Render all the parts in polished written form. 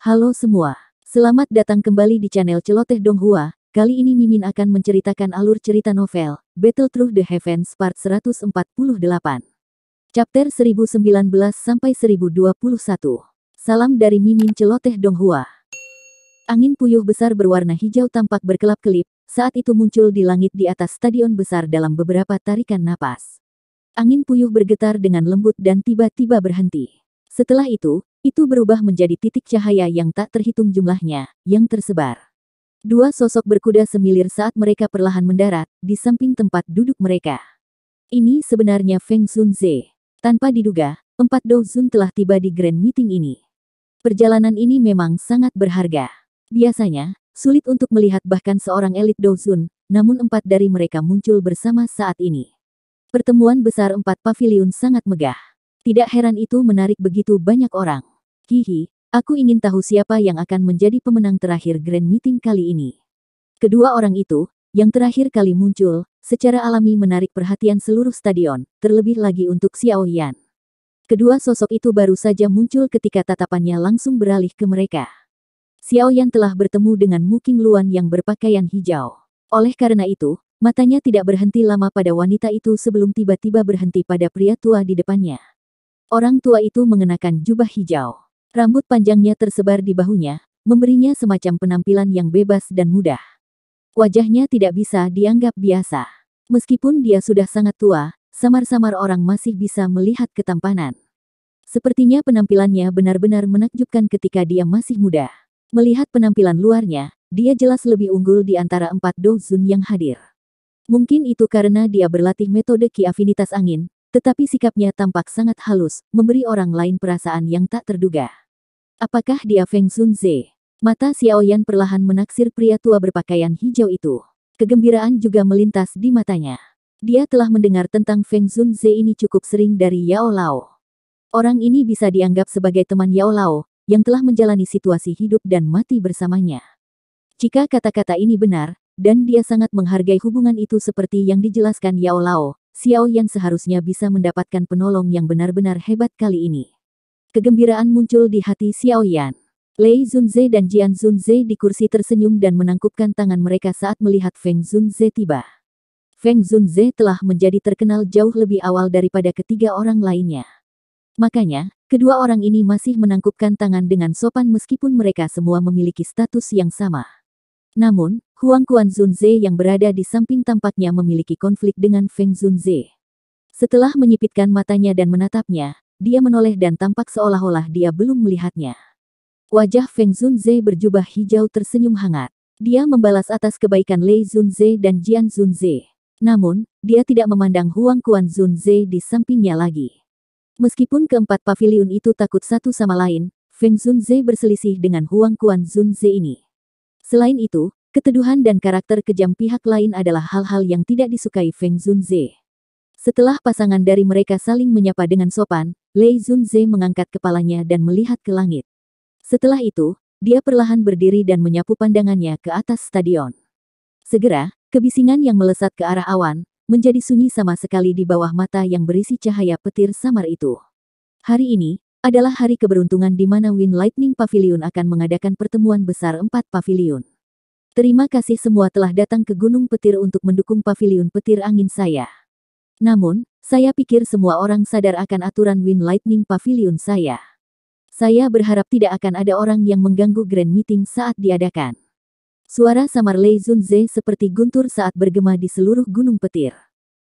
Halo semua, selamat datang kembali di channel Celoteh Donghua. Kali ini Mimin akan menceritakan alur cerita novel, Battle Through the Heavens Part 148. Chapter 1019-1021. Salam dari Mimin Celoteh Donghua. Angin puyuh besar berwarna hijau tampak berkelap-kelip, saat itu muncul di langit di atas stadion besar dalam beberapa tarikan napas. Angin puyuh bergetar dengan lembut dan tiba-tiba berhenti. Setelah itu berubah menjadi titik cahaya yang tak terhitung jumlahnya, yang tersebar. Dua sosok berkuda semilir saat mereka perlahan mendarat, di samping tempat duduk mereka. Ini sebenarnya Feng Zunze. Tanpa diduga, 4 Douzun telah tiba di Grand Meeting ini. Perjalanan ini memang sangat berharga. Biasanya, sulit untuk melihat bahkan seorang elit Douzun, namun 4 dari mereka muncul bersama saat ini. Pertemuan besar 4 paviliun sangat megah. Tidak heran itu menarik begitu banyak orang. Hihi, aku ingin tahu siapa yang akan menjadi pemenang terakhir Grand Meeting kali ini. Kedua orang itu, yang terakhir kali muncul, secara alami menarik perhatian seluruh stadion, terlebih lagi untuk Xiao Yan. Kedua sosok itu baru saja muncul ketika tatapannya langsung beralih ke mereka. Xiao Yan telah bertemu dengan Mu Qingluan yang berpakaian hijau. Oleh karena itu, matanya tidak berhenti lama pada wanita itu sebelum tiba-tiba berhenti pada pria tua di depannya. Orang tua itu mengenakan jubah hijau. Rambut panjangnya tersebar di bahunya, memberinya semacam penampilan yang bebas dan mudah. Wajahnya tidak bisa dianggap biasa. Meskipun dia sudah sangat tua, samar-samar orang masih bisa melihat ketampanan. Sepertinya penampilannya benar-benar menakjubkan ketika dia masih muda. Melihat penampilan luarnya, dia jelas lebih unggul di antara 4 Douzun yang hadir. Mungkin itu karena dia berlatih metode Ki Afinitas Angin, tetapi sikapnya tampak sangat halus, memberi orang lain perasaan yang tak terduga. Apakah dia Feng Zunze? Mata Xiao Yan perlahan menaksir pria tua berpakaian hijau itu. Kegembiraan juga melintas di matanya. Dia telah mendengar tentang Feng Zunze ini cukup sering dari Yao Lao. Orang ini bisa dianggap sebagai teman Yao Lao, yang telah menjalani situasi hidup dan mati bersamanya. Jika kata-kata ini benar, dan dia sangat menghargai hubungan itu seperti yang dijelaskan Yao Lao, Xiao Yan seharusnya bisa mendapatkan penolong yang benar-benar hebat kali ini. Kegembiraan muncul di hati Xiao Yan. Lei Zunze dan Jian Zunze di kursi tersenyum dan menangkupkan tangan mereka saat melihat Feng Zunze tiba. Feng Zunze telah menjadi terkenal jauh lebih awal daripada ketiga orang lainnya. Makanya, kedua orang ini masih menangkupkan tangan dengan sopan meskipun mereka semua memiliki status yang sama. Namun, Huang Quan Zunze yang berada di samping tampaknya memiliki konflik dengan Feng Zunze. Setelah menyipitkan matanya dan menatapnya, dia menoleh dan tampak seolah-olah dia belum melihatnya. Wajah Feng Zunze berjubah hijau tersenyum hangat. Dia membalas atas kebaikan Lei Zunze dan Jian Zunze. Namun, dia tidak memandang Huang Quan Zunze di sampingnya lagi. Meskipun keempat paviliun itu takut satu sama lain, Feng Zunze berselisih dengan Huang Quan Zunze ini. Selain itu, keteduhan dan karakter kejam pihak lain adalah hal-hal yang tidak disukai Feng Zunze. Setelah pasangan dari mereka saling menyapa dengan sopan, Lei Zunze mengangkat kepalanya dan melihat ke langit. Setelah itu, dia perlahan berdiri dan menyapu pandangannya ke atas stadion. Segera, kebisingan yang melesat ke arah awan, menjadi sunyi sama sekali di bawah mata yang berisi cahaya petir samar itu. Hari ini adalah hari keberuntungan di mana Wind Lightning Pavilion akan mengadakan pertemuan besar 4 paviliun. Terima kasih semua telah datang ke Gunung Petir untuk mendukung paviliun petir angin saya. Namun, saya pikir semua orang sadar akan aturan Wind Lightning Pavilion saya. Saya berharap tidak akan ada orang yang mengganggu Grand Meeting saat diadakan. Suara samar Lei Zunze seperti guntur saat bergema di seluruh Gunung Petir.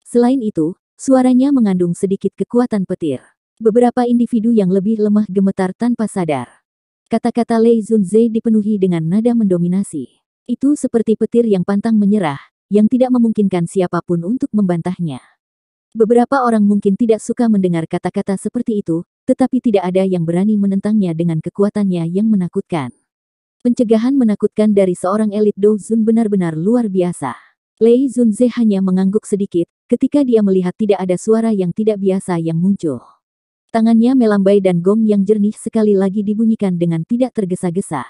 Selain itu, suaranya mengandung sedikit kekuatan petir. Beberapa individu yang lebih lemah gemetar tanpa sadar. Kata-kata Lei Zunze dipenuhi dengan nada mendominasi. Itu seperti petir yang pantang menyerah, yang tidak memungkinkan siapapun untuk membantahnya. Beberapa orang mungkin tidak suka mendengar kata-kata seperti itu, tetapi tidak ada yang berani menentangnya dengan kekuatannya yang menakutkan. Pencegahan menakutkan dari seorang elit Douzun benar-benar luar biasa. Lei Zunze hanya mengangguk sedikit, ketika dia melihat tidak ada suara yang tidak biasa yang muncul. Tangannya melambai dan gong yang jernih sekali lagi dibunyikan dengan tidak tergesa-gesa.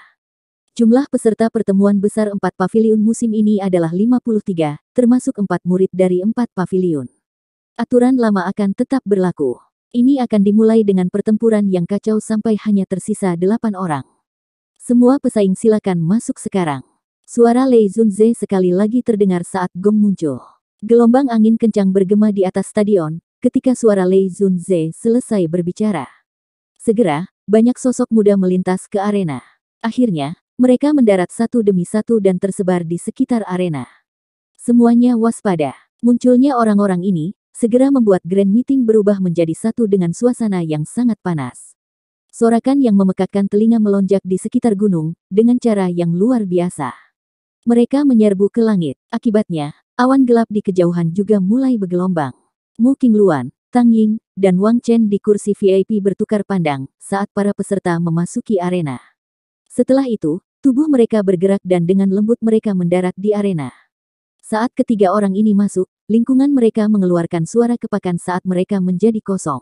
Jumlah peserta pertemuan besar 4 paviliun musim ini adalah 53, termasuk 4 murid dari 4 paviliun. Aturan lama akan tetap berlaku. Ini akan dimulai dengan pertempuran yang kacau sampai hanya tersisa 8 orang. Semua pesaing silakan masuk sekarang. Suara Lei Zunze sekali lagi terdengar saat gong muncul. Gelombang angin kencang bergema di atas stadion, ketika suara Lei Zunze selesai berbicara. Segera, banyak sosok muda melintas ke arena. Akhirnya, mereka mendarat satu demi satu dan tersebar di sekitar arena. Semuanya waspada. Munculnya orang-orang ini, segera membuat Grand Meeting berubah menjadi satu dengan suasana yang sangat panas. Sorakan yang memekakkan telinga melonjak di sekitar gunung, dengan cara yang luar biasa. Mereka menyerbu ke langit. Akibatnya, awan gelap di kejauhan juga mulai bergelombang. Mu Qingluan, Tang Ying, dan Wang Chen di kursi VIP bertukar pandang saat para peserta memasuki arena. Setelah itu, tubuh mereka bergerak dan dengan lembut mereka mendarat di arena. Saat ketiga orang ini masuk, lingkungan mereka mengeluarkan suara kepakan saat mereka menjadi kosong.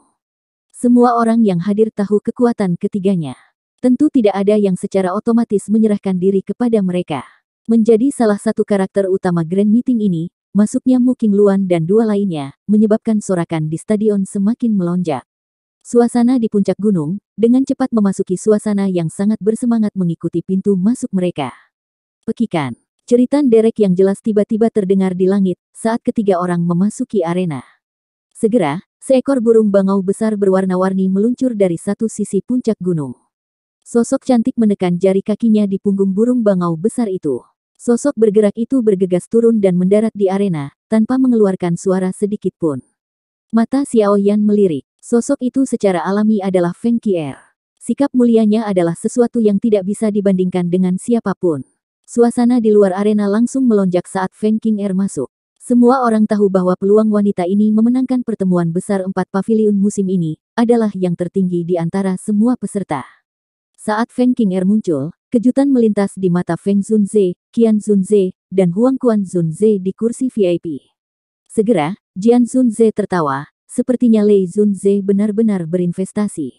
Semua orang yang hadir tahu kekuatan ketiganya. Tentu tidak ada yang secara otomatis menyerahkan diri kepada mereka. Menjadi salah satu karakter utama Grand Meeting ini, masuknya Mu Qingluan dan dua lainnya, menyebabkan sorakan di stadion semakin melonjak. Suasana di puncak gunung, dengan cepat memasuki suasana yang sangat bersemangat mengikuti pintu masuk mereka. Pekikan. Ceritan derek yang jelas tiba-tiba terdengar di langit, saat ketiga orang memasuki arena. Segera, seekor burung bangau besar berwarna-warni meluncur dari satu sisi puncak gunung. Sosok cantik menekan jari kakinya di punggung burung bangau besar itu. Sosok bergerak itu bergegas turun dan mendarat di arena, tanpa mengeluarkan suara sedikit pun. Mata Xiao Yan melirik. Sosok itu secara alami adalah Feng Qier. Sikap mulianya adalah sesuatu yang tidak bisa dibandingkan dengan siapapun. Suasana di luar arena langsung melonjak saat Feng Qier masuk. Semua orang tahu bahwa peluang wanita ini memenangkan pertemuan besar 4 paviliun musim ini, adalah yang tertinggi di antara semua peserta. Saat Feng Qier muncul, kejutan melintas di mata Feng Zunze, Qian Zunze, dan Huang Quan Zunze di kursi VIP. Segera, Jian Zunze tertawa, sepertinya Lei Zunze benar-benar berinvestasi.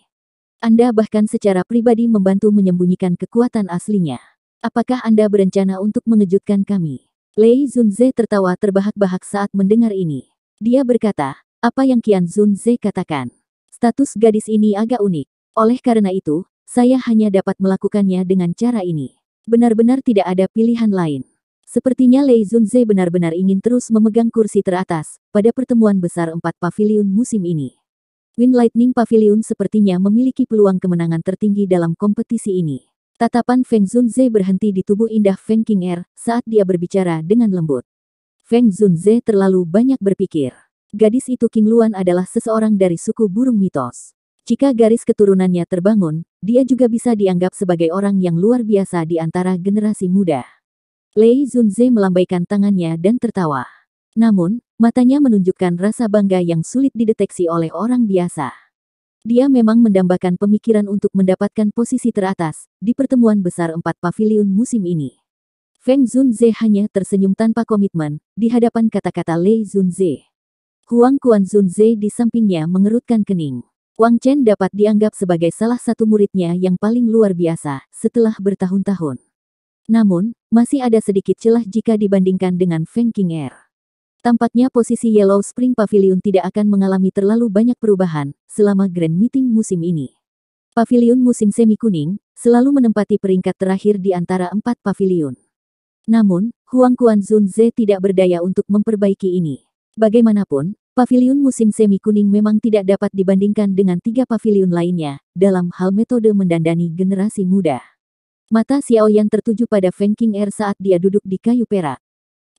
Anda bahkan secara pribadi membantu menyembunyikan kekuatan aslinya. Apakah Anda berencana untuk mengejutkan kami? Lei Zunze tertawa terbahak-bahak saat mendengar ini. Dia berkata, apa yang Qian Zunze katakan? Status gadis ini agak unik. Oleh karena itu, saya hanya dapat melakukannya dengan cara ini. Benar-benar tidak ada pilihan lain. Sepertinya Lei Zunze benar-benar ingin terus memegang kursi teratas pada pertemuan besar 4 paviliun musim ini. Wind Lightning Pavilion sepertinya memiliki peluang kemenangan tertinggi dalam kompetisi ini. Tatapan Feng Zunze berhenti di tubuh indah Feng Qier saat dia berbicara dengan lembut. Feng Zunze terlalu banyak berpikir. Gadis itu Qingluan adalah seseorang dari suku burung mitos. Jika garis keturunannya terbangun, dia juga bisa dianggap sebagai orang yang luar biasa di antara generasi muda. Lei Zunze melambaikan tangannya dan tertawa. Namun, matanya menunjukkan rasa bangga yang sulit dideteksi oleh orang biasa. Dia memang mendambakan pemikiran untuk mendapatkan posisi teratas di pertemuan besar 4 paviliun musim ini. Feng Zunze hanya tersenyum tanpa komitmen di hadapan kata-kata Lei Zunze. Huang Quan Zunze di sampingnya mengerutkan kening. Wang Chen dapat dianggap sebagai salah satu muridnya yang paling luar biasa setelah bertahun-tahun. Namun, masih ada sedikit celah jika dibandingkan dengan Feng Qier. Tampaknya posisi Yellow Spring Pavilion tidak akan mengalami terlalu banyak perubahan selama Grand Meeting musim ini. Paviliun musim semi kuning selalu menempati peringkat terakhir di antara 4 paviliun. Namun, Huang Quan Zunze tidak berdaya untuk memperbaiki ini. Bagaimanapun, paviliun musim semi kuning memang tidak dapat dibandingkan dengan 3 paviliun lainnya dalam hal metode mendandani generasi muda. Mata Xiao Yan tertuju pada Feng Qier saat dia duduk di kayu perak.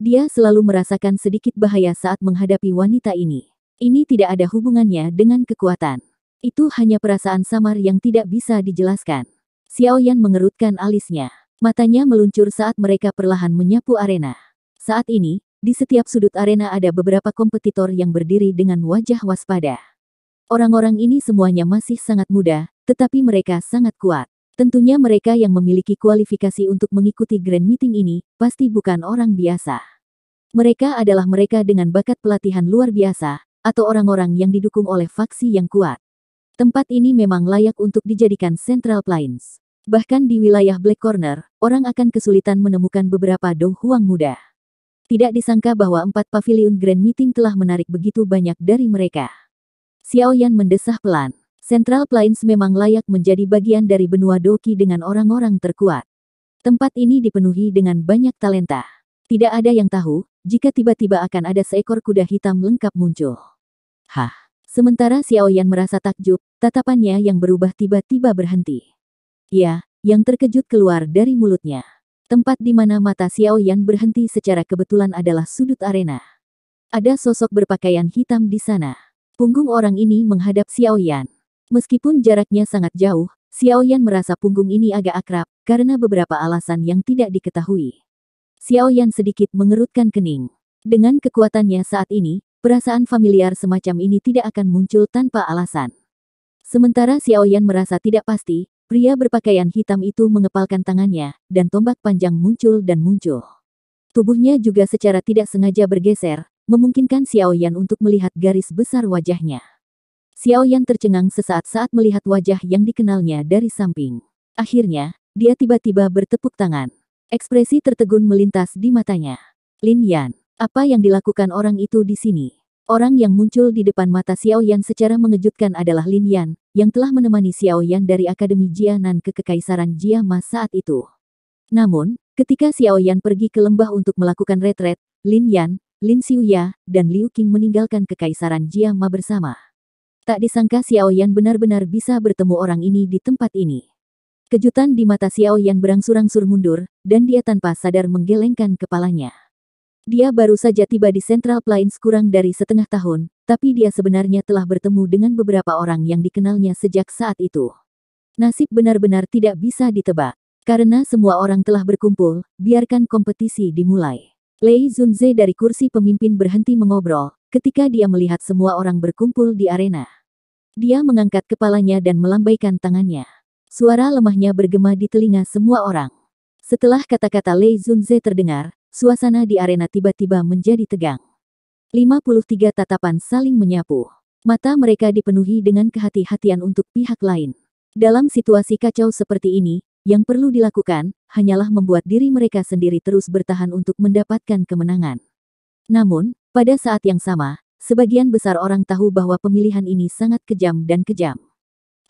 Dia selalu merasakan sedikit bahaya saat menghadapi wanita ini. Ini tidak ada hubungannya dengan kekuatan. Itu hanya perasaan samar yang tidak bisa dijelaskan. Xiao Yan mengerutkan alisnya. Matanya meluncur saat mereka perlahan menyapu arena. Saat ini, di setiap sudut arena ada beberapa kompetitor yang berdiri dengan wajah waspada. Orang-orang ini semuanya masih sangat muda, tetapi mereka sangat kuat. Tentunya mereka yang memiliki kualifikasi untuk mengikuti Grand Meeting ini, pasti bukan orang biasa. Mereka adalah mereka dengan bakat pelatihan luar biasa, atau orang-orang yang didukung oleh faksi yang kuat. Tempat ini memang layak untuk dijadikan Central Plains. Bahkan di wilayah Black Corner, orang akan kesulitan menemukan beberapa Do Huang muda. Tidak disangka bahwa 4 paviliun Grand Meeting telah menarik begitu banyak dari mereka. Xiao Yan mendesah pelan. Central Plains memang layak menjadi bagian dari benua Doki dengan orang-orang terkuat. Tempat ini dipenuhi dengan banyak talenta. Tidak ada yang tahu, jika tiba-tiba akan ada seekor kuda hitam lengkap muncul. Hah? Sementara Xiaoyan merasa takjub, tatapannya yang berubah tiba-tiba berhenti. Ya, yang terkejut keluar dari mulutnya. Tempat di mana mata Xiaoyan berhenti secara kebetulan adalah sudut arena. Ada sosok berpakaian hitam di sana. Punggung orang ini menghadap Xiaoyan. Meskipun jaraknya sangat jauh, Xiaoyan merasa punggung ini agak akrab, karena beberapa alasan yang tidak diketahui. Xiaoyan sedikit mengerutkan kening. Dengan kekuatannya saat ini, perasaan familiar semacam ini tidak akan muncul tanpa alasan. Sementara Xiaoyan merasa tidak pasti, pria berpakaian hitam itu mengepalkan tangannya, dan tombak panjang muncul dan muncul. Tubuhnya juga secara tidak sengaja bergeser, memungkinkan Xiaoyan untuk melihat garis besar wajahnya. Xiaoyan tercengang sesaat saat melihat wajah yang dikenalnya dari samping. Akhirnya, dia tiba-tiba bertepuk tangan. Ekspresi tertegun melintas di matanya. Lin Yan, apa yang dilakukan orang itu di sini? Orang yang muncul di depan mata Xiaoyan secara mengejutkan adalah Lin Yan, yang telah menemani Xiaoyan dari Akademi Jianan ke Kekaisaran Jiama saat itu. Namun, ketika Xiaoyan pergi ke lembah untuk melakukan retret, Lin Yan, Lin Xiuya, dan Liu Qing meninggalkan Kekaisaran Jiama bersama. Tak disangka Xiaoyan benar-benar bisa bertemu orang ini di tempat ini. Kejutan di mata Xiaoyan berangsur-angsur mundur, dan dia tanpa sadar menggelengkan kepalanya. Dia baru saja tiba di Central Plains kurang dari setengah tahun, tapi dia sebenarnya telah bertemu dengan beberapa orang yang dikenalnya sejak saat itu. Nasib benar-benar tidak bisa ditebak. Karena semua orang telah berkumpul, biarkan kompetisi dimulai. Lei Zunze dari kursi pemimpin berhenti mengobrol, ketika dia melihat semua orang berkumpul di arena. Dia mengangkat kepalanya dan melambaikan tangannya. Suara lemahnya bergema di telinga semua orang. Setelah kata-kata Lei Zunze terdengar, suasana di arena tiba-tiba menjadi tegang. 53 tatapan saling menyapu. Mata mereka dipenuhi dengan kehati-hatian untuk pihak lain. Dalam situasi kacau seperti ini, yang perlu dilakukan, hanyalah membuat diri mereka sendiri terus bertahan untuk mendapatkan kemenangan. Namun, pada saat yang sama, sebagian besar orang tahu bahwa pemilihan ini sangat kejam dan kejam.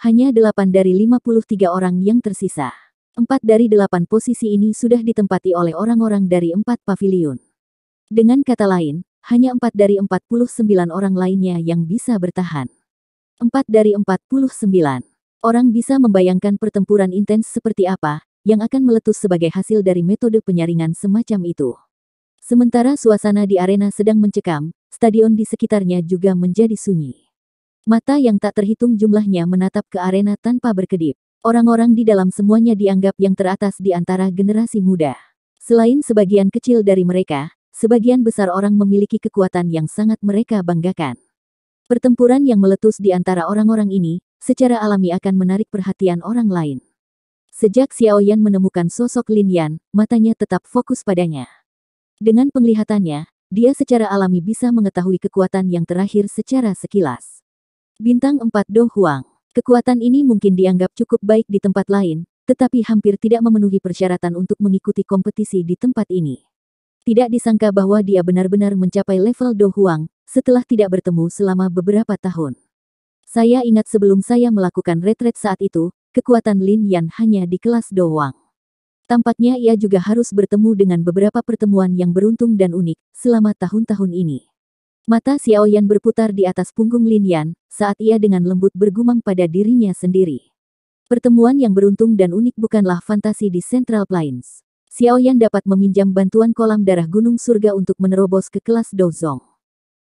Hanya 8 dari 53 orang yang tersisa. 4 dari 8 posisi ini sudah ditempati oleh orang-orang dari 4 paviliun. Dengan kata lain, hanya 4 dari 49 orang lainnya yang bisa bertahan. 4 dari 49. Orang bisa membayangkan pertempuran intens seperti apa, yang akan meletus sebagai hasil dari metode penyaringan semacam itu. Sementara suasana di arena sedang mencekam, stadion di sekitarnya juga menjadi sunyi. Mata yang tak terhitung jumlahnya menatap ke arena tanpa berkedip. Orang-orang di dalam semuanya dianggap yang teratas di antara generasi muda. Selain sebagian kecil dari mereka, sebagian besar orang memiliki kekuatan yang sangat mereka banggakan. Pertempuran yang meletus di antara orang-orang ini, secara alami akan menarik perhatian orang lain. Sejak Xiaoyan menemukan sosok Lin Yan, matanya tetap fokus padanya. Dengan penglihatannya, dia secara alami bisa mengetahui kekuatan yang terakhir secara sekilas. Bintang 4 Do Huang. Kekuatan ini mungkin dianggap cukup baik di tempat lain, tetapi hampir tidak memenuhi persyaratan untuk mengikuti kompetisi di tempat ini. Tidak disangka bahwa dia benar-benar mencapai level Do Huang, setelah tidak bertemu selama beberapa tahun. Saya ingat sebelum saya melakukan retret saat itu, kekuatan Lin Yan hanya di kelas Do Huang. Tampaknya ia juga harus bertemu dengan beberapa pertemuan yang beruntung dan unik, selama tahun-tahun ini. Mata Xiaoyan berputar di atas punggung Lin Yan, saat ia dengan lembut bergumam pada dirinya sendiri. Pertemuan yang beruntung dan unik bukanlah fantasi di Central Plains. Xiaoyan dapat meminjam bantuan kolam darah gunung surga untuk menerobos ke kelas Dozong.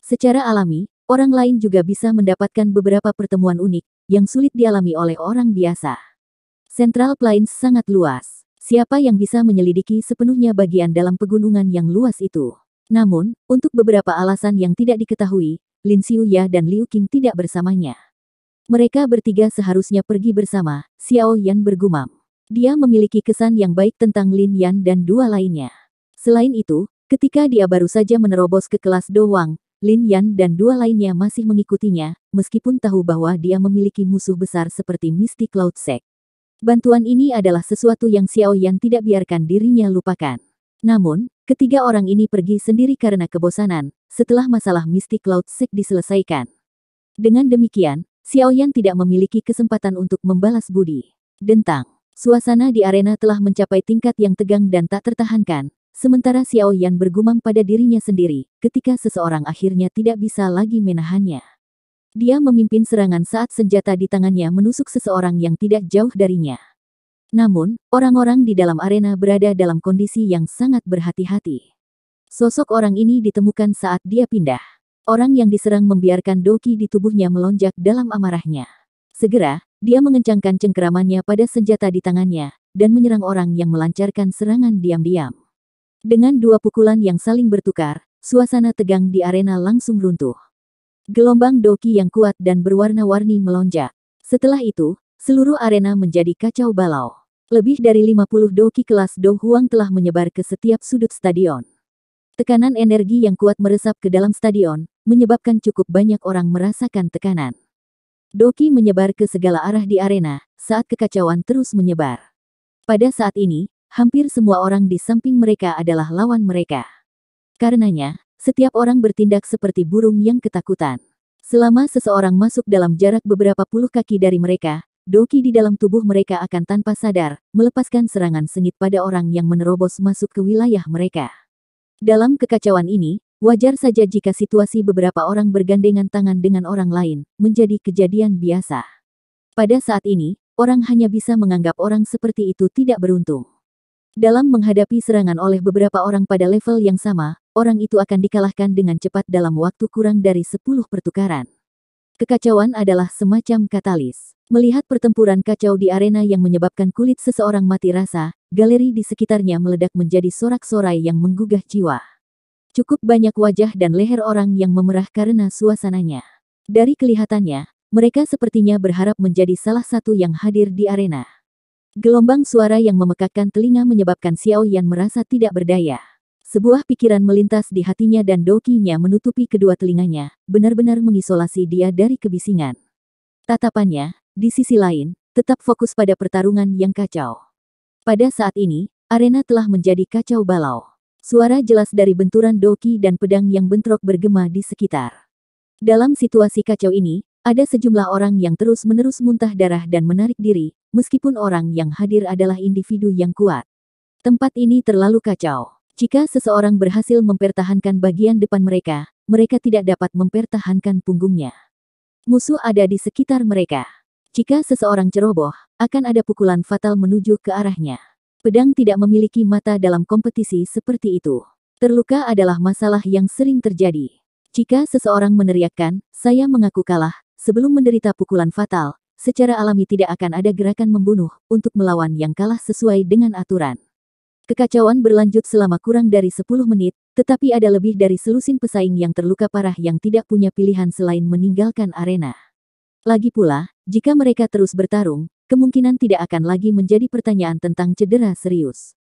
Secara alami, orang lain juga bisa mendapatkan beberapa pertemuan unik, yang sulit dialami oleh orang biasa. Central Plains sangat luas. Siapa yang bisa menyelidiki sepenuhnya bagian dalam pegunungan yang luas itu? Namun, untuk beberapa alasan yang tidak diketahui, Lin Xiuya dan Liu Qing tidak bersamanya. Mereka bertiga seharusnya pergi bersama, Xiaoyan bergumam. Dia memiliki kesan yang baik tentang Lin Yan dan dua lainnya. Selain itu, ketika dia baru saja menerobos ke kelas Do Huang, Lin Yan dan dua lainnya masih mengikutinya, meskipun tahu bahwa dia memiliki musuh besar seperti Mystic Cloud Sect. Bantuan ini adalah sesuatu yang Xiaoyan tidak biarkan dirinya lupakan. Namun, ketiga orang ini pergi sendiri karena kebosanan, setelah masalah Mystic Cloud Sect diselesaikan. Dengan demikian, Xiao Yan tidak memiliki kesempatan untuk membalas budi. Dentang. Suasana di arena telah mencapai tingkat yang tegang dan tak tertahankan, sementara Xiao Yan bergumam pada dirinya sendiri, ketika seseorang akhirnya tidak bisa lagi menahannya. Dia memimpin serangan saat senjata di tangannya menusuk seseorang yang tidak jauh darinya. Namun, orang-orang di dalam arena berada dalam kondisi yang sangat berhati-hati. Sosok orang ini ditemukan saat dia pindah. Orang yang diserang membiarkan doki di tubuhnya melonjak dalam amarahnya. Segera, dia mengencangkan cengkeramannya pada senjata di tangannya, dan menyerang orang yang melancarkan serangan diam-diam. Dengan dua pukulan yang saling bertukar, suasana tegang di arena langsung runtuh. Gelombang doki yang kuat dan berwarna-warni melonjak. Setelah itu, seluruh arena menjadi kacau balau. Lebih dari 50 doki kelas Do Huang telah menyebar ke setiap sudut stadion. Tekanan energi yang kuat meresap ke dalam stadion, menyebabkan cukup banyak orang merasakan tekanan. Doki menyebar ke segala arah di arena, saat kekacauan terus menyebar. Pada saat ini, hampir semua orang di samping mereka adalah lawan mereka. Karenanya, setiap orang bertindak seperti burung yang ketakutan. Selama seseorang masuk dalam jarak beberapa puluh kaki dari mereka, doki di dalam tubuh mereka akan tanpa sadar, melepaskan serangan sengit pada orang yang menerobos masuk ke wilayah mereka. Dalam kekacauan ini, wajar saja jika situasi beberapa orang bergandengan tangan dengan orang lain, menjadi kejadian biasa. Pada saat ini, orang hanya bisa menganggap orang seperti itu tidak beruntung. Dalam menghadapi serangan oleh beberapa orang pada level yang sama, orang itu akan dikalahkan dengan cepat dalam waktu kurang dari 10 pertukaran. Kekacauan adalah semacam katalis. Melihat pertempuran kacau di arena yang menyebabkan kulit seseorang mati rasa, galeri di sekitarnya meledak menjadi sorak-sorai yang menggugah jiwa. Cukup banyak wajah dan leher orang yang memerah karena suasananya. Dari kelihatannya, mereka sepertinya berharap menjadi salah satu yang hadir di arena. Gelombang suara yang memekakkan telinga menyebabkan Xiao Yan merasa tidak berdaya. Sebuah pikiran melintas di hatinya dan dokinya menutupi kedua telinganya, benar-benar mengisolasi dia dari kebisingan. Tatapannya, di sisi lain, tetap fokus pada pertarungan yang kacau. Pada saat ini, arena telah menjadi kacau balau. Suara jelas dari benturan doki dan pedang yang bentrok bergema di sekitar. Dalam situasi kacau ini, ada sejumlah orang yang terus-menerus muntah darah dan menarik diri, meskipun orang yang hadir adalah individu yang kuat. Tempat ini terlalu kacau. Jika seseorang berhasil mempertahankan bagian depan mereka, mereka tidak dapat mempertahankan punggungnya. Musuh ada di sekitar mereka. Jika seseorang ceroboh, akan ada pukulan fatal menuju ke arahnya. Pedang tidak memiliki mata dalam kompetisi seperti itu. Terluka adalah masalah yang sering terjadi. Jika seseorang meneriakkan, "Saya mengaku kalah," sebelum menderita pukulan fatal, secara alami tidak akan ada gerakan membunuh untuk melawan yang kalah sesuai dengan aturan. Kekacauan berlanjut selama kurang dari 10 menit, tetapi ada lebih dari selusin pesaing yang terluka parah yang tidak punya pilihan selain meninggalkan arena. Lagi pula, jika mereka terus bertarung, kemungkinan tidak akan lagi menjadi pertanyaan tentang cedera serius.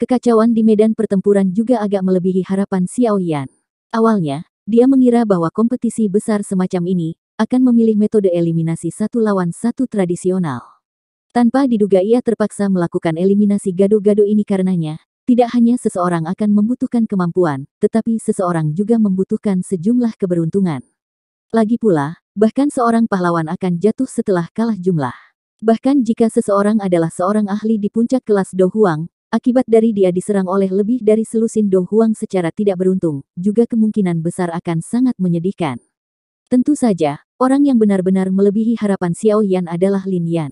Kekacauan di medan pertempuran juga agak melebihi harapan Xiao Yan. Awalnya, dia mengira bahwa kompetisi besar semacam ini akan memilih metode eliminasi satu lawan satu tradisional. Tanpa diduga ia terpaksa melakukan eliminasi gado-gado ini karenanya, tidak hanya seseorang akan membutuhkan kemampuan, tetapi seseorang juga membutuhkan sejumlah keberuntungan. Lagi pula, bahkan seorang pahlawan akan jatuh setelah kalah jumlah. Bahkan jika seseorang adalah seorang ahli di puncak kelas Do Huang, akibat dari dia diserang oleh lebih dari selusin Do Huang secara tidak beruntung, juga kemungkinan besar akan sangat menyedihkan. Tentu saja, orang yang benar-benar melebihi harapan Xiao Yan adalah Lin Yan.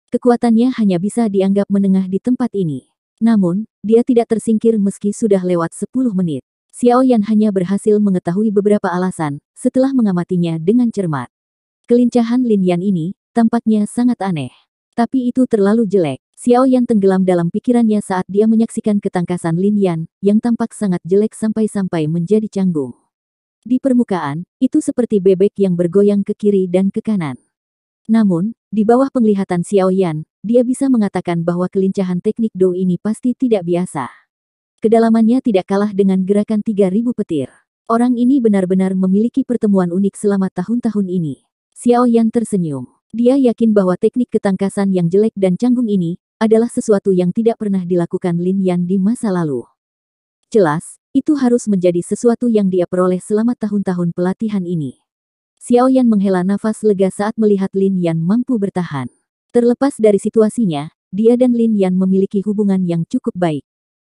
Kekuatannya hanya bisa dianggap menengah di tempat ini. Namun, dia tidak tersingkir meski sudah lewat 10 menit. Xiao Yan hanya berhasil mengetahui beberapa alasan, setelah mengamatinya dengan cermat. Kelincahan Lin Yan ini tampaknya sangat aneh. Tapi itu terlalu jelek. Xiao Yan tenggelam dalam pikirannya saat dia menyaksikan ketangkasan Lin Yan, yang tampak sangat jelek sampai-sampai menjadi canggung. Di permukaan, itu seperti bebek yang bergoyang ke kiri dan ke kanan. Namun, di bawah penglihatan Xiao Yan, dia bisa mengatakan bahwa kelincahan teknik Do ini pasti tidak biasa. Kedalamannya tidak kalah dengan gerakan 3000 petir. Orang ini benar-benar memiliki pertemuan unik selama tahun-tahun ini. Xiao Yan tersenyum. Dia yakin bahwa teknik ketangkasan yang jelek dan canggung ini adalah sesuatu yang tidak pernah dilakukan Lin Yan di masa lalu. Jelas, itu harus menjadi sesuatu yang dia peroleh selama tahun-tahun pelatihan ini. Xiao Yan menghela nafas lega saat melihat Lin Yan mampu bertahan. Terlepas dari situasinya, dia dan Lin Yan memiliki hubungan yang cukup baik.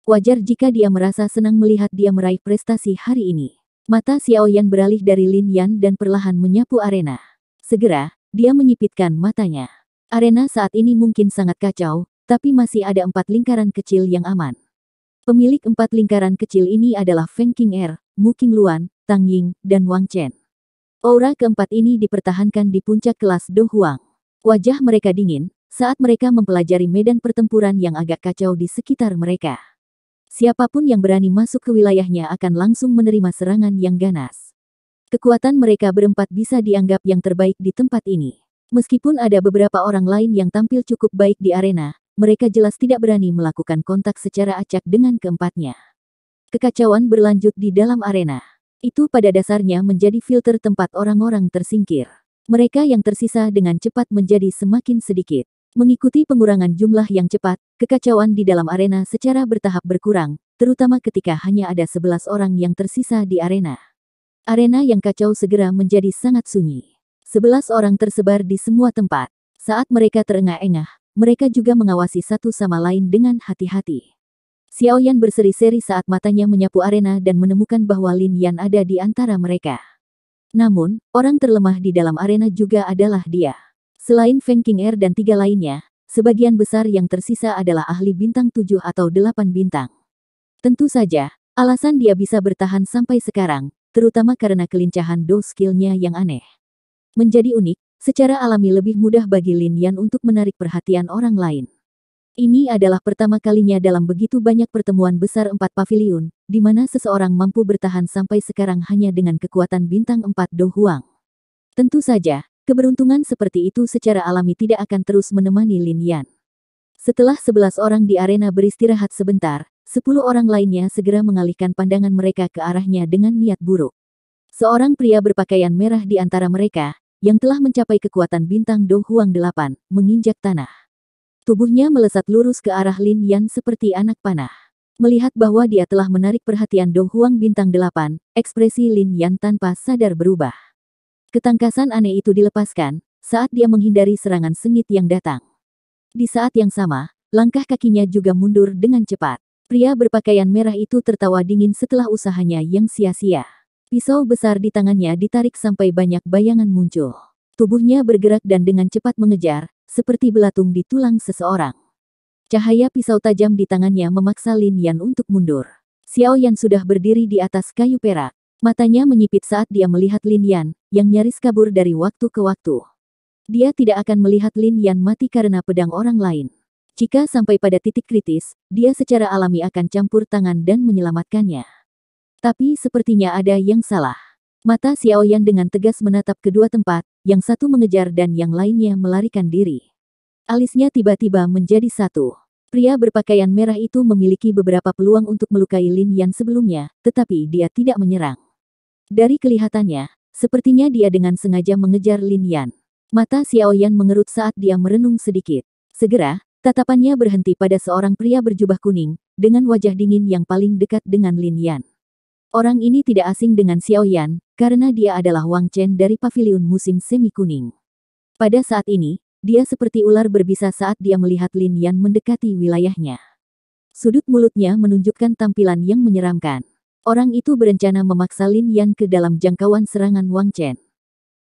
Wajar jika dia merasa senang melihat dia meraih prestasi hari ini. Mata Xiao Yan beralih dari Lin Yan dan perlahan menyapu arena. Segera, dia menyipitkan matanya. Arena saat ini mungkin sangat kacau, tapi masih ada 4 lingkaran kecil yang aman. Pemilik 4 lingkaran kecil ini adalah Feng Qing'er, Mu Qingluan, Tang Ying, dan Wang Chen. Aura keempat ini dipertahankan di puncak kelas Do Huang. Wajah mereka dingin, saat mereka mempelajari medan pertempuran yang agak kacau di sekitar mereka. Siapapun yang berani masuk ke wilayahnya akan langsung menerima serangan yang ganas. Kekuatan mereka berempat bisa dianggap yang terbaik di tempat ini. Meskipun ada beberapa orang lain yang tampil cukup baik di arena, mereka jelas tidak berani melakukan kontak secara acak dengan keempatnya. Kekacauan berlanjut di dalam arena. Itu pada dasarnya menjadi filter tempat orang-orang tersingkir. Mereka yang tersisa dengan cepat menjadi semakin sedikit. Mengikuti pengurangan jumlah yang cepat, kekacauan di dalam arena secara bertahap berkurang, terutama ketika hanya ada 11 orang yang tersisa di arena. Arena yang kacau segera menjadi sangat sunyi. 11 orang tersebar di semua tempat. Saat mereka terengah-engah, mereka juga mengawasi satu sama lain dengan hati-hati. Xiao Yan berseri-seri saat matanya menyapu arena dan menemukan bahwa Lin Yan ada di antara mereka. Namun, orang terlemah di dalam arena juga adalah dia. Selain Feng Qing'er dan 3 lainnya, sebagian besar yang tersisa adalah ahli bintang 7 atau 8 bintang. Tentu saja, alasan dia bisa bertahan sampai sekarang, terutama karena kelincahan Do skill-nya yang aneh. Menjadi unik, secara alami lebih mudah bagi Lin Yan untuk menarik perhatian orang lain. Ini adalah pertama kalinya dalam begitu banyak pertemuan besar 4 paviliun, di mana seseorang mampu bertahan sampai sekarang hanya dengan kekuatan bintang 4 Do Huang. Tentu saja, keberuntungan seperti itu secara alami tidak akan terus menemani Lin Yan. Setelah 11 orang di arena beristirahat sebentar, 10 orang lainnya segera mengalihkan pandangan mereka ke arahnya dengan niat buruk. Seorang pria berpakaian merah di antara mereka, yang telah mencapai kekuatan bintang Do Huang 8, menginjak tanah. Tubuhnya melesat lurus ke arah Lin Yan seperti anak panah. Melihat bahwa dia telah menarik perhatian Do Huang bintang 8, ekspresi Lin Yan tanpa sadar berubah. Ketangkasan aneh itu dilepaskan, saat dia menghindari serangan sengit yang datang. Di saat yang sama, langkah kakinya juga mundur dengan cepat. Pria berpakaian merah itu tertawa dingin setelah usahanya yang sia-sia. Pisau besar di tangannya ditarik sampai banyak bayangan muncul. Tubuhnya bergerak dan dengan cepat mengejar, seperti belatung di tulang seseorang. Cahaya pisau tajam di tangannya memaksa Lin Yan untuk mundur. Xiao Yan sudah berdiri di atas kayu perak. Matanya menyipit saat dia melihat Lin Yan, yang nyaris kabur dari waktu ke waktu. Dia tidak akan melihat Lin Yan mati karena pedang orang lain. Jika sampai pada titik kritis, dia secara alami akan campur tangan dan menyelamatkannya. Tapi sepertinya ada yang salah. Mata Xiao Yan dengan tegas menatap kedua tempat, yang satu mengejar dan yang lainnya melarikan diri. Alisnya tiba-tiba menjadi satu. Pria berpakaian merah itu memiliki beberapa peluang untuk melukai Lin Yan sebelumnya, tetapi dia tidak menyerang. Dari kelihatannya, sepertinya dia dengan sengaja mengejar Lin Yan. Mata Xiao Yan mengerut saat dia merenung sedikit. Segera, tatapannya berhenti pada seorang pria berjubah kuning, dengan wajah dingin yang paling dekat dengan Lin Yan. Orang ini tidak asing dengan Xiao Yan, karena dia adalah Wang Chen dari paviliun musim semi kuning. Pada saat ini, dia seperti ular berbisa saat dia melihat Lin Yan mendekati wilayahnya. Sudut mulutnya menunjukkan tampilan yang menyeramkan. Orang itu berencana memaksa Lin Yan ke dalam jangkauan serangan Wang Chen.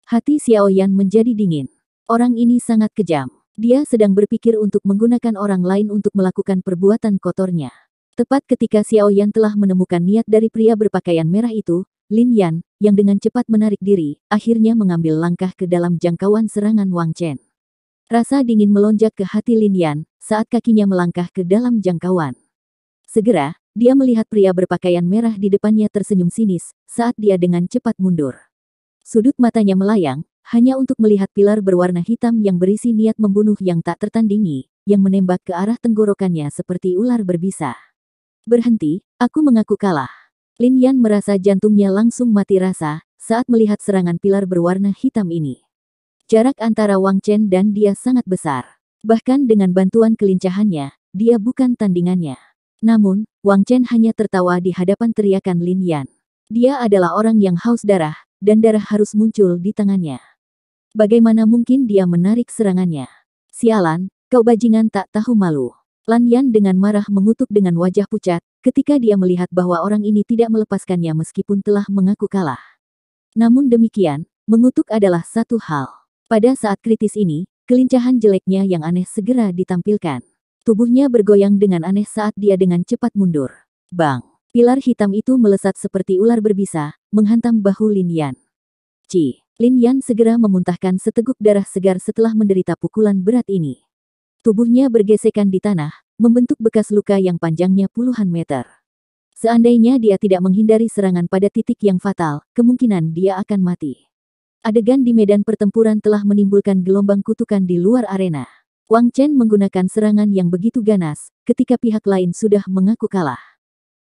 Hati Xiao Yan menjadi dingin. Orang ini sangat kejam. Dia sedang berpikir untuk menggunakan orang lain untuk melakukan perbuatan kotornya. Tepat ketika Xiao Yan telah menemukan niat dari pria berpakaian merah itu, Lin Yan, yang dengan cepat menarik diri, akhirnya mengambil langkah ke dalam jangkauan serangan Wang Chen. Rasa dingin melonjak ke hati Lin Yan, saat kakinya melangkah ke dalam jangkauan. Segera, dia melihat pria berpakaian merah di depannya tersenyum sinis, saat dia dengan cepat mundur. Sudut matanya melayang, hanya untuk melihat pilar berwarna hitam yang berisi niat membunuh yang tak tertandingi, yang menembak ke arah tenggorokannya seperti ular berbisa. Berhenti, aku mengaku kalah. Lin Yan merasa jantungnya langsung mati rasa, saat melihat serangan pilar berwarna hitam ini. Jarak antara Wang Chen dan dia sangat besar. Bahkan dengan bantuan kelincahannya, dia bukan tandingannya. Namun, Wang Chen hanya tertawa di hadapan teriakan Lin Yan. Dia adalah orang yang haus darah, dan darah harus muncul di tangannya. Bagaimana mungkin dia menarik serangannya? Sialan, kau bajingan tak tahu malu. Lan Yan dengan marah mengutuk dengan wajah pucat, ketika dia melihat bahwa orang ini tidak melepaskannya meskipun telah mengaku kalah. Namun demikian, mengutuk adalah satu hal. Pada saat kritis ini, kelincahan jeleknya yang aneh segera ditampilkan. Tubuhnya bergoyang dengan aneh saat dia dengan cepat mundur. Bang! Pilar hitam itu melesat seperti ular berbisa, menghantam bahu Lin Yan. Lin Yan segera memuntahkan seteguk darah segar setelah menderita pukulan berat ini. Tubuhnya bergesekan di tanah, membentuk bekas luka yang panjangnya puluhan meter. Seandainya dia tidak menghindari serangan pada titik yang fatal, kemungkinan dia akan mati. Adegan di medan pertempuran telah menimbulkan gelombang kutukan di luar arena. Wang Chen menggunakan serangan yang begitu ganas, ketika pihak lain sudah mengaku kalah.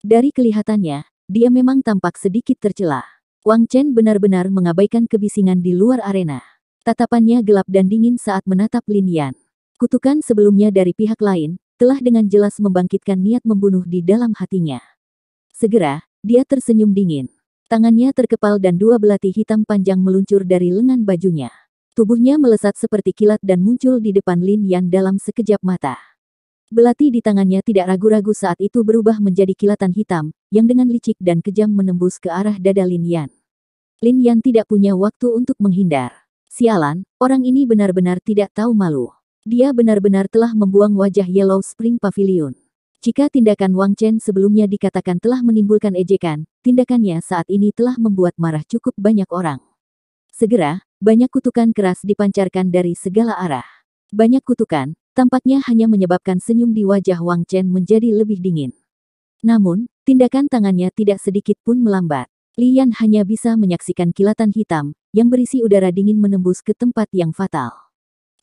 Dari kelihatannya, dia memang tampak sedikit tercela. Wang Chen benar-benar mengabaikan kebisingan di luar arena. Tatapannya gelap dan dingin saat menatap Lin Yan. Kutukan sebelumnya dari pihak lain, telah dengan jelas membangkitkan niat membunuh di dalam hatinya. Segera, dia tersenyum dingin. Tangannya terkepal dan dua belati hitam panjang meluncur dari lengan bajunya. Tubuhnya melesat seperti kilat dan muncul di depan Lin Yan dalam sekejap mata. Belati di tangannya tidak ragu-ragu saat itu berubah menjadi kilatan hitam, yang dengan licik dan kejam menembus ke arah dada Lin Yan. Lin Yan tidak punya waktu untuk menghindar. Sialan, orang ini benar-benar tidak tahu malu. Dia benar-benar telah membuang wajah Yellow Spring Pavilion. Jika tindakan Wang Chen sebelumnya dikatakan telah menimbulkan ejekan, tindakannya saat ini telah membuat marah cukup banyak orang. Segera, banyak kutukan keras dipancarkan dari segala arah. Banyak kutukan, tampaknya hanya menyebabkan senyum di wajah Wang Chen menjadi lebih dingin. Namun, tindakan tangannya tidak sedikit pun melambat. Li Yan hanya bisa menyaksikan kilatan hitam, yang berisi udara dingin menembus ke tempat yang fatal.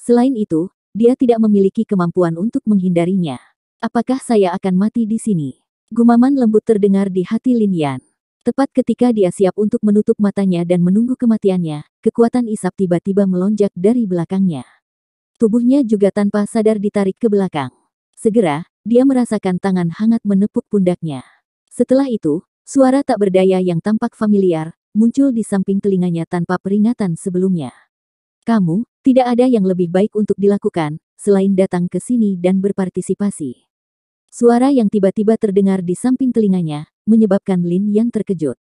Selain itu, dia tidak memiliki kemampuan untuk menghindarinya. Apakah saya akan mati di sini? Gumaman lembut terdengar di hati Lin Yan. Tepat ketika dia siap untuk menutup matanya dan menunggu kematiannya, kekuatan isap tiba-tiba melonjak dari belakangnya. Tubuhnya juga tanpa sadar ditarik ke belakang. Segera, dia merasakan tangan hangat menepuk pundaknya. Setelah itu, suara tak berdaya yang tampak familiar, muncul di samping telinganya tanpa peringatan sebelumnya. Kamu, tidak ada yang lebih baik untuk dilakukan, selain datang ke sini dan berpartisipasi. Suara yang tiba-tiba terdengar di samping telinganya, menyebabkan Lin Yan terkejut.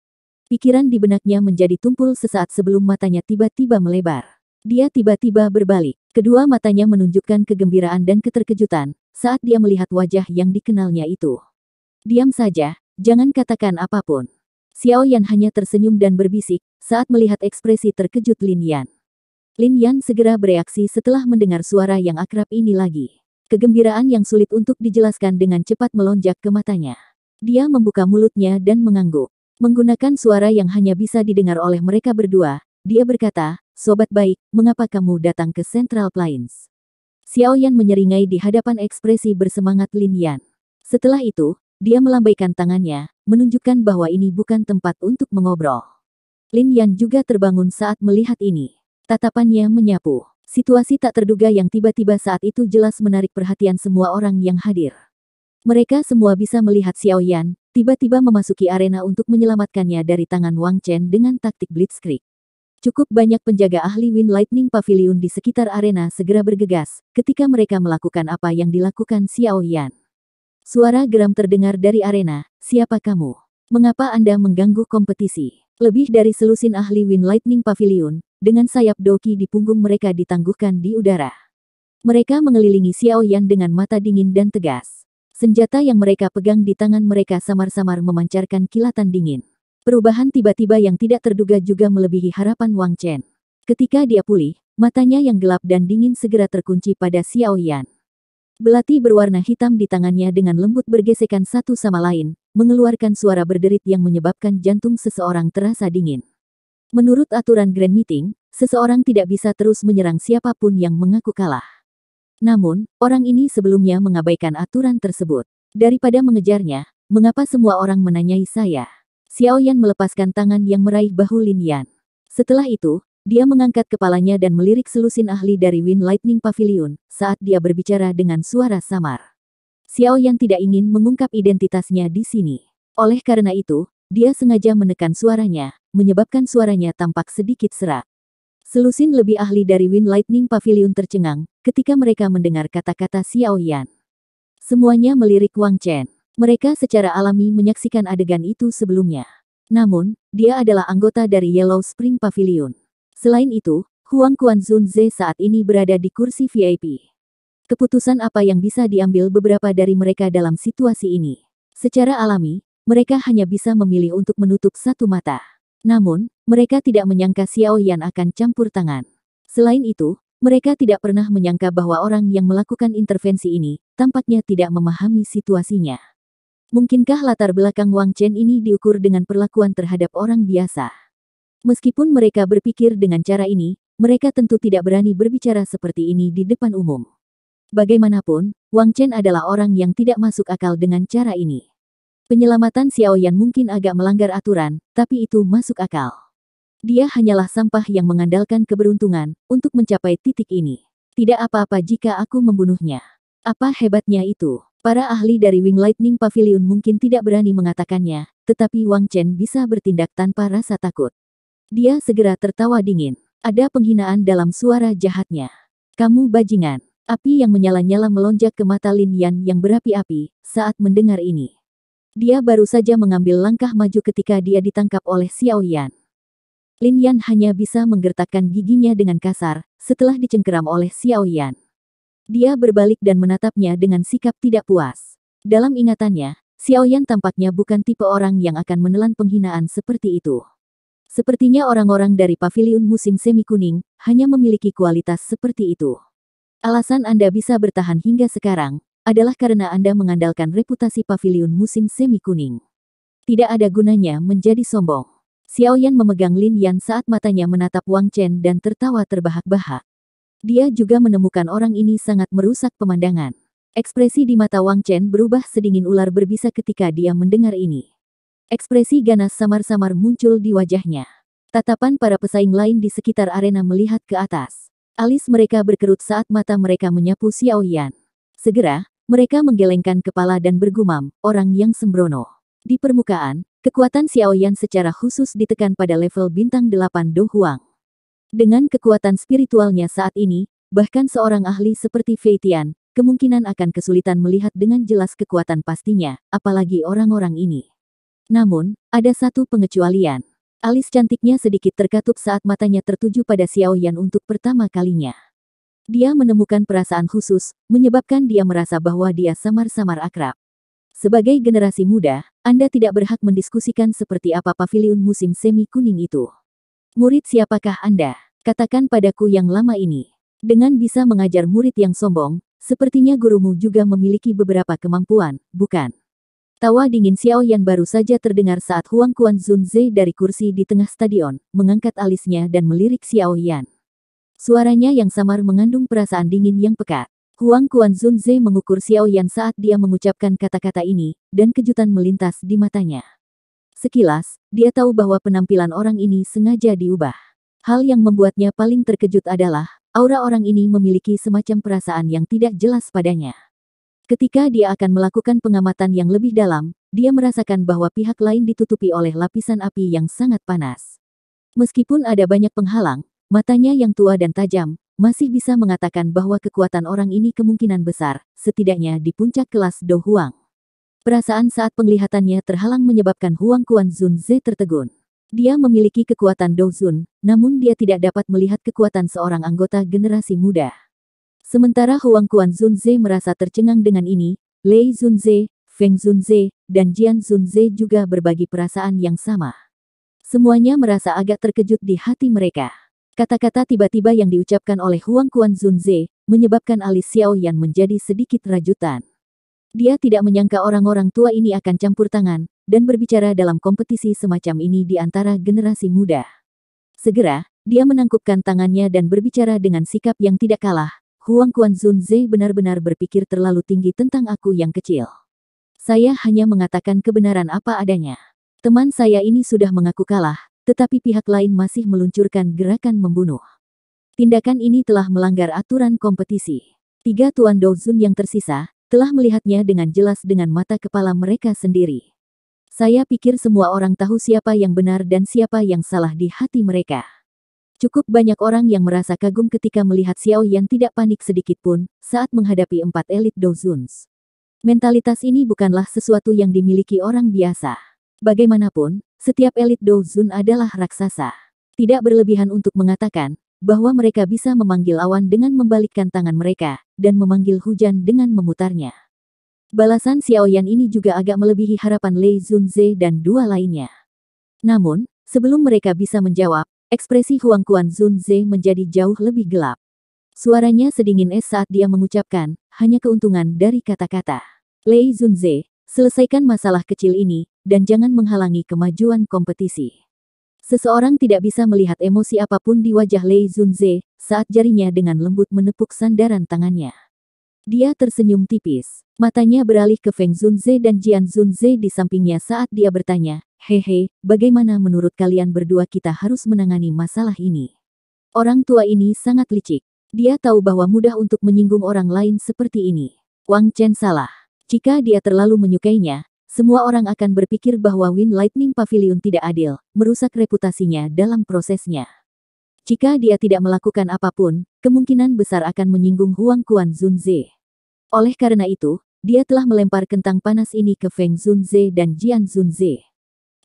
Pikiran di benaknya menjadi tumpul sesaat sebelum matanya tiba-tiba melebar. Dia tiba-tiba berbalik. Kedua matanya menunjukkan kegembiraan dan keterkejutan, saat dia melihat wajah yang dikenalnya itu. Diam saja, jangan katakan apapun. Xiao Yan hanya tersenyum dan berbisik, saat melihat ekspresi terkejut Lin Yan. Lin Yan segera bereaksi setelah mendengar suara yang akrab ini lagi. Kegembiraan yang sulit untuk dijelaskan dengan cepat melonjak ke matanya. Dia membuka mulutnya dan mengangguk. Menggunakan suara yang hanya bisa didengar oleh mereka berdua, dia berkata, "Sobat baik, mengapa kamu datang ke Central Plains?" Xiao Yan menyeringai di hadapan ekspresi bersemangat Lin Yan. Setelah itu, dia melambaikan tangannya, menunjukkan bahwa ini bukan tempat untuk mengobrol. Lin Yan juga terbangun saat melihat ini. Tatapannya menyapu. Situasi tak terduga yang tiba-tiba saat itu jelas menarik perhatian semua orang yang hadir. Mereka semua bisa melihat Xiao Yan tiba-tiba memasuki arena untuk menyelamatkannya dari tangan Wang Chen dengan taktik blitzkrieg. Cukup banyak penjaga ahli Wind Lightning Pavilion di sekitar arena segera bergegas ketika mereka melakukan apa yang dilakukan Xiao Yan. Suara geram terdengar dari arena, "Siapa kamu? Mengapa Anda mengganggu kompetisi?" Lebih dari selusin ahli Wind Lightning Pavilion, dengan sayap doki di punggung mereka ditangguhkan di udara. Mereka mengelilingi Xiao Yan dengan mata dingin dan tegas. Senjata yang mereka pegang di tangan mereka samar-samar memancarkan kilatan dingin. Perubahan tiba-tiba yang tidak terduga juga melebihi harapan Wang Chen. Ketika dia pulih, matanya yang gelap dan dingin segera terkunci pada Xiao Yan. Belati berwarna hitam di tangannya dengan lembut bergesekan satu sama lain, mengeluarkan suara berderit yang menyebabkan jantung seseorang terasa dingin. Menurut aturan Grand Meeting, seseorang tidak bisa terus menyerang siapapun yang mengaku kalah. Namun, orang ini sebelumnya mengabaikan aturan tersebut. Daripada mengejarnya, mengapa semua orang menanyai saya? Xiao Yan melepaskan tangan yang meraih bahu Lin Yan. Setelah itu, dia mengangkat kepalanya dan melirik selusin ahli dari Wind Lightning Pavilion saat dia berbicara dengan suara samar. Xiao Yan tidak ingin mengungkap identitasnya di sini. Oleh karena itu, dia sengaja menekan suaranya, menyebabkan suaranya tampak sedikit serak. Selusin lebih ahli dari Wind Lightning Pavilion tercengang ketika mereka mendengar kata-kata Xiao Yan. Semuanya melirik Wang Chen. Mereka secara alami menyaksikan adegan itu sebelumnya. Namun, dia adalah anggota dari Yellow Spring Pavilion. Selain itu, Huang Quanzunze saat ini berada di kursi VIP. Keputusan apa yang bisa diambil beberapa dari mereka dalam situasi ini? Secara alami, mereka hanya bisa memilih untuk menutup satu mata. Namun, mereka tidak menyangka Xiao Yan akan campur tangan. Selain itu, mereka tidak pernah menyangka bahwa orang yang melakukan intervensi ini tampaknya tidak memahami situasinya. Mungkinkah latar belakang Wang Chen ini diukur dengan perlakuan terhadap orang biasa? Meskipun mereka berpikir dengan cara ini, mereka tentu tidak berani berbicara seperti ini di depan umum. Bagaimanapun, Wang Chen adalah orang yang tidak masuk akal dengan cara ini. Penyelamatan Xiao Yan mungkin agak melanggar aturan, tapi itu masuk akal. Dia hanyalah sampah yang mengandalkan keberuntungan untuk mencapai titik ini. Tidak apa-apa jika aku membunuhnya. Apa hebatnya itu? Para ahli dari Wing Lightning Pavilion mungkin tidak berani mengatakannya, tetapi Wang Chen bisa bertindak tanpa rasa takut. Dia segera tertawa dingin. Ada penghinaan dalam suara jahatnya. Kamu bajingan. Api yang menyala-nyala melonjak ke mata Lin Yan yang berapi-api saat mendengar ini. Dia baru saja mengambil langkah maju ketika dia ditangkap oleh Xiao Yan. Lin Yan hanya bisa menggertakkan giginya dengan kasar setelah dicengkeram oleh Xiao Yan. Dia berbalik dan menatapnya dengan sikap tidak puas. Dalam ingatannya, Xiao Yan tampaknya bukan tipe orang yang akan menelan penghinaan seperti itu. Sepertinya orang-orang dari pavilion musim semi kuning hanya memiliki kualitas seperti itu. Alasan Anda bisa bertahan hingga sekarang adalah karena Anda mengandalkan reputasi pavilion musim semi kuning. Tidak ada gunanya menjadi sombong. Xiao Yan memegang Lin Yan saat matanya menatap Wang Chen dan tertawa terbahak-bahak. Dia juga menemukan orang ini sangat merusak pemandangan. Ekspresi di mata Wang Chen berubah sedingin ular berbisa ketika dia mendengar ini. Ekspresi ganas samar-samar muncul di wajahnya. Tatapan para pesaing lain di sekitar arena melihat ke atas. Alis mereka berkerut saat mata mereka menyapu Xiao Yan. Segera, mereka menggelengkan kepala dan bergumam, orang yang sembrono. Di permukaan, kekuatan Xiao Yan secara khusus ditekan pada level bintang 8 Do Huang. Dengan kekuatan spiritualnya saat ini, bahkan seorang ahli seperti Fei Tian, kemungkinan akan kesulitan melihat dengan jelas kekuatan pastinya, apalagi orang-orang ini. Namun, ada satu pengecualian. Alis cantiknya sedikit terkatup saat matanya tertuju pada Xiao Yan untuk pertama kalinya. Dia menemukan perasaan khusus, menyebabkan dia merasa bahwa dia samar-samar akrab. Sebagai generasi muda, Anda tidak berhak mendiskusikan seperti apa pavilion musim semi kuning itu. Murid siapakah Anda? Katakan padaku yang lama ini. Dengan bisa mengajar murid yang sombong, sepertinya gurumu juga memiliki beberapa kemampuan, bukan? Tawa dingin Xiao Yan baru saja terdengar saat Huang Quanzunze dari kursi di tengah stadion, mengangkat alisnya dan melirik Xiao Yan. Suaranya yang samar mengandung perasaan dingin yang pekat. Huang Quanzunze mengukur Xiao Yan saat dia mengucapkan kata-kata ini, dan kejutan melintas di matanya. Sekilas, dia tahu bahwa penampilan orang ini sengaja diubah. Hal yang membuatnya paling terkejut adalah, aura orang ini memiliki semacam perasaan yang tidak jelas padanya. Ketika dia akan melakukan pengamatan yang lebih dalam, dia merasakan bahwa pihak lain ditutupi oleh lapisan api yang sangat panas. Meskipun ada banyak penghalang, matanya yang tua dan tajam, masih bisa mengatakan bahwa kekuatan orang ini kemungkinan besar, setidaknya di puncak kelas Do Huang. Perasaan saat penglihatannya terhalang menyebabkan Huang Quanzunze tertegun. Dia memiliki kekuatan Do Zun, namun dia tidak dapat melihat kekuatan seorang anggota generasi muda. Sementara Huang Quanzunze merasa tercengang dengan ini, Lei Zunze, Feng Zunze, dan Jian Zunze juga berbagi perasaan yang sama. Semuanya merasa agak terkejut di hati mereka. Kata-kata tiba-tiba yang diucapkan oleh Huang Quanzunze menyebabkan alis Xiao Yan menjadi sedikit rajutan. Dia tidak menyangka orang-orang tua ini akan campur tangan dan berbicara dalam kompetisi semacam ini di antara generasi muda. Segera, dia menangkupkan tangannya dan berbicara dengan sikap yang tidak kalah. Huang Quanzunze benar-benar berpikir terlalu tinggi tentang aku yang kecil. Saya hanya mengatakan kebenaran apa adanya. Teman saya ini sudah mengaku kalah, tetapi pihak lain masih meluncurkan gerakan membunuh. Tindakan ini telah melanggar aturan kompetisi. 3 Tuan Do Zun yang tersisa telah melihatnya dengan jelas dengan mata kepala mereka sendiri. Saya pikir semua orang tahu siapa yang benar dan siapa yang salah di hati mereka. Cukup banyak orang yang merasa kagum ketika melihat Xiao Yan tidak panik sedikit pun saat menghadapi 4 elit Dozuns. Mentalitas ini bukanlah sesuatu yang dimiliki orang biasa. Bagaimanapun, setiap elit Dozun adalah raksasa. Tidak berlebihan untuk mengatakan bahwa mereka bisa memanggil awan dengan membalikkan tangan mereka dan memanggil hujan dengan memutarnya. Balasan Xiao Yan ini juga agak melebihi harapan Lei Zunze dan dua lainnya. Namun, sebelum mereka bisa menjawab, ekspresi Huang Quan Zunze menjadi jauh lebih gelap. Suaranya sedingin es saat dia mengucapkan, hanya keuntungan dari kata-kata. Lei Zunze, selesaikan masalah kecil ini, dan jangan menghalangi kemajuan kompetisi. Seseorang tidak bisa melihat emosi apapun di wajah Lei Zunze saat jarinya dengan lembut menepuk sandaran tangannya. Dia tersenyum tipis. Matanya beralih ke Feng Zunze dan Jian Zunze di sampingnya saat dia bertanya, "Hehe, bagaimana menurut kalian berdua kita harus menangani masalah ini?" Orang tua ini sangat licik. Dia tahu bahwa mudah untuk menyinggung orang lain seperti ini. Wang Chen salah. Jika dia terlalu menyukainya, semua orang akan berpikir bahwa Wind Lightning Pavilion tidak adil, merusak reputasinya dalam prosesnya. Jika dia tidak melakukan apapun, kemungkinan besar akan menyinggung Huang Quan Zunze. Oleh karena itu, dia telah melempar kentang panas ini ke Feng Zunze dan Jian Zunze.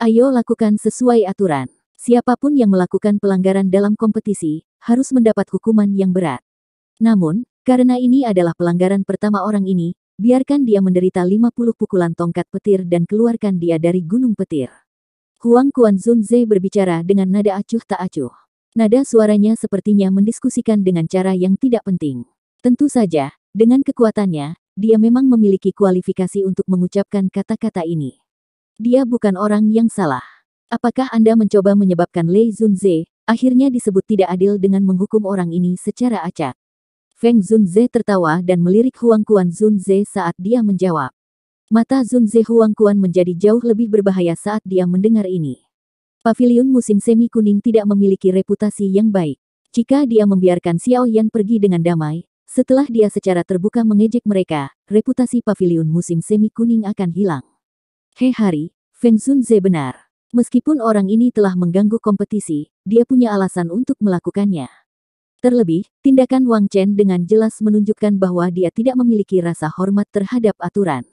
Ayo lakukan sesuai aturan. Siapapun yang melakukan pelanggaran dalam kompetisi, harus mendapat hukuman yang berat. Namun, karena ini adalah pelanggaran pertama orang ini, biarkan dia menderita 50 pukulan tongkat petir dan keluarkan dia dari gunung petir. Huang Quan Zunze berbicara dengan nada acuh tak acuh. Nada suaranya sepertinya mendiskusikan dengan cara yang tidak penting. Tentu saja, dengan kekuatannya, dia memang memiliki kualifikasi untuk mengucapkan kata-kata ini. Dia bukan orang yang salah. Apakah Anda mencoba menyebabkan Lei Zunze akhirnya disebut tidak adil dengan menghukum orang ini secara acak? Feng Zunze tertawa dan melirik Huang Quan Zunze saat dia menjawab. Mata Zunze Huang Quan menjadi jauh lebih berbahaya saat dia mendengar ini. Paviliun musim semi kuning tidak memiliki reputasi yang baik. Jika dia membiarkan Xiao Yan pergi dengan damai, setelah dia secara terbuka mengejek mereka, reputasi paviliun musim semi kuning akan hilang. Hei Hari, Feng Zunze benar. Meskipun orang ini telah mengganggu kompetisi, dia punya alasan untuk melakukannya. Terlebih, tindakan Wang Chen dengan jelas menunjukkan bahwa dia tidak memiliki rasa hormat terhadap aturan.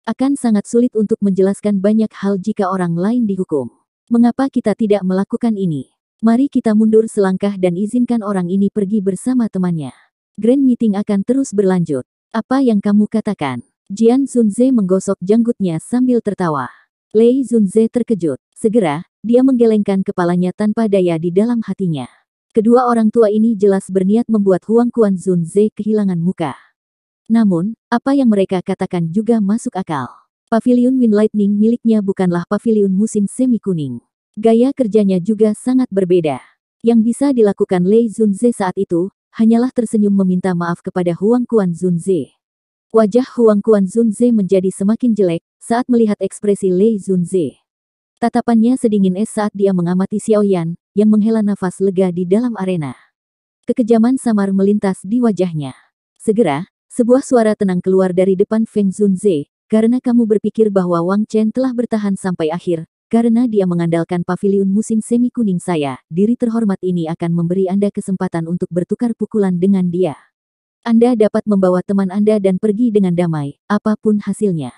Akan sangat sulit untuk menjelaskan banyak hal jika orang lain dihukum. Mengapa kita tidak melakukan ini? Mari kita mundur selangkah dan izinkan orang ini pergi bersama temannya. Grand Meeting akan terus berlanjut. Apa yang kamu katakan? Jian Zunze menggosok janggutnya sambil tertawa. Lei Zunze terkejut. Segera, dia menggelengkan kepalanya tanpa daya di dalam hatinya. Kedua orang tua ini jelas berniat membuat Huang Quan Zunze kehilangan muka. Namun, apa yang mereka katakan juga masuk akal. Paviliun Wind Lightning miliknya bukanlah paviliun musim semi kuning. Gaya kerjanya juga sangat berbeda. Yang bisa dilakukan Lei Zunze saat itu, hanyalah tersenyum meminta maaf kepada Huang Quan Zunze. Wajah Huang Quan Zunze menjadi semakin jelek saat melihat ekspresi Lei Zunze. Tatapannya sedingin es saat dia mengamati Xiao Yan, yang menghela nafas lega di dalam arena. Kekejaman samar melintas di wajahnya. Segera, sebuah suara tenang keluar dari depan Feng Zunze, karena kamu berpikir bahwa Wang Chen telah bertahan sampai akhir, karena dia mengandalkan paviliun musim semi kuning saya, diri terhormat ini akan memberi Anda kesempatan untuk bertukar pukulan dengan dia. Anda dapat membawa teman Anda dan pergi dengan damai, apapun hasilnya.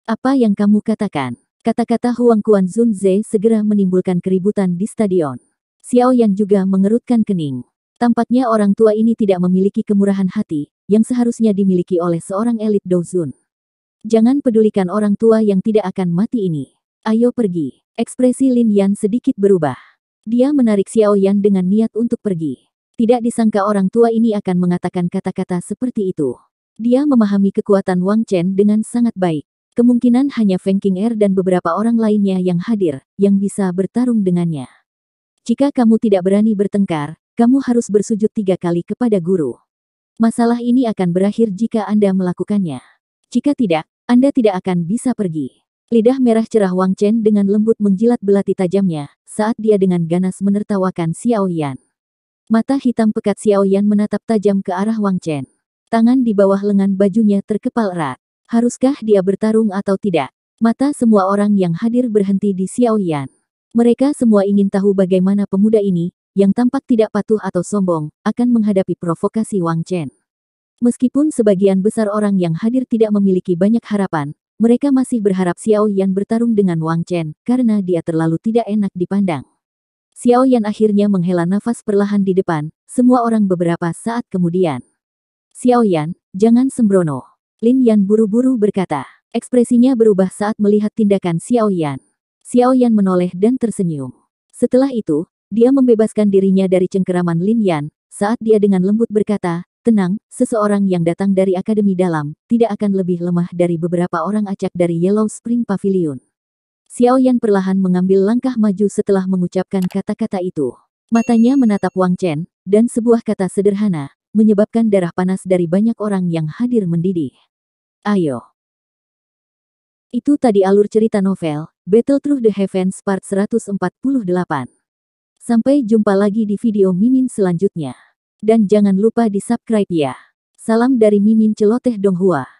Apa yang kamu katakan? Kata-kata Huang Quan Zunze segera menimbulkan keributan di stadion. Xiao Yan juga mengerutkan kening. Tampaknya orang tua ini tidak memiliki kemurahan hati, yang seharusnya dimiliki oleh seorang elit Dozun. Jangan pedulikan orang tua yang tidak akan mati ini. Ayo pergi. Ekspresi Lin Yan sedikit berubah. Dia menarik Xiao Yan dengan niat untuk pergi. Tidak disangka orang tua ini akan mengatakan kata-kata seperti itu. Dia memahami kekuatan Wang Chen dengan sangat baik. Kemungkinan hanya Feng Qing'er dan beberapa orang lainnya yang hadir, yang bisa bertarung dengannya. Jika kamu tidak berani bertengkar, kamu harus bersujud 3 kali kepada guru. Masalah ini akan berakhir jika Anda melakukannya. Jika tidak, Anda tidak akan bisa pergi. Lidah merah cerah Wang Chen dengan lembut menjilat belati tajamnya, saat dia dengan ganas menertawakan Xiao Yan. Mata hitam pekat Xiao Yan menatap tajam ke arah Wang Chen. Tangan di bawah lengan bajunya terkepal erat. Haruskah dia bertarung atau tidak? Mata semua orang yang hadir berhenti di Xiao Yan. Mereka semua ingin tahu bagaimana pemuda ini, yang tampak tidak patuh atau sombong, akan menghadapi provokasi Wang Chen. Meskipun sebagian besar orang yang hadir tidak memiliki banyak harapan, mereka masih berharap Xiao Yan bertarung dengan Wang Chen, karena dia terlalu tidak enak dipandang. Xiao Yan akhirnya menghela nafas perlahan di depan, semua orang beberapa saat kemudian. Xiao Yan, jangan sembrono. Lin Yan buru-buru berkata. Ekspresinya berubah saat melihat tindakan Xiao Yan. Xiao Yan menoleh dan tersenyum. Setelah itu, dia membebaskan dirinya dari cengkeraman Lin Yan, saat dia dengan lembut berkata, tenang, seseorang yang datang dari Akademi Dalam, tidak akan lebih lemah dari beberapa orang acak dari Yellow Spring Pavilion. Xiao Yan perlahan mengambil langkah maju setelah mengucapkan kata-kata itu. Matanya menatap Wang Chen, dan sebuah kata sederhana, menyebabkan darah panas dari banyak orang yang hadir mendidih. Ayo. Itu tadi alur cerita novel, Battle Through the Heavens Part 148. Sampai jumpa lagi di video Mimin selanjutnya. Dan jangan lupa di subscribe ya. Salam dari Mimin Celoteh Donghua.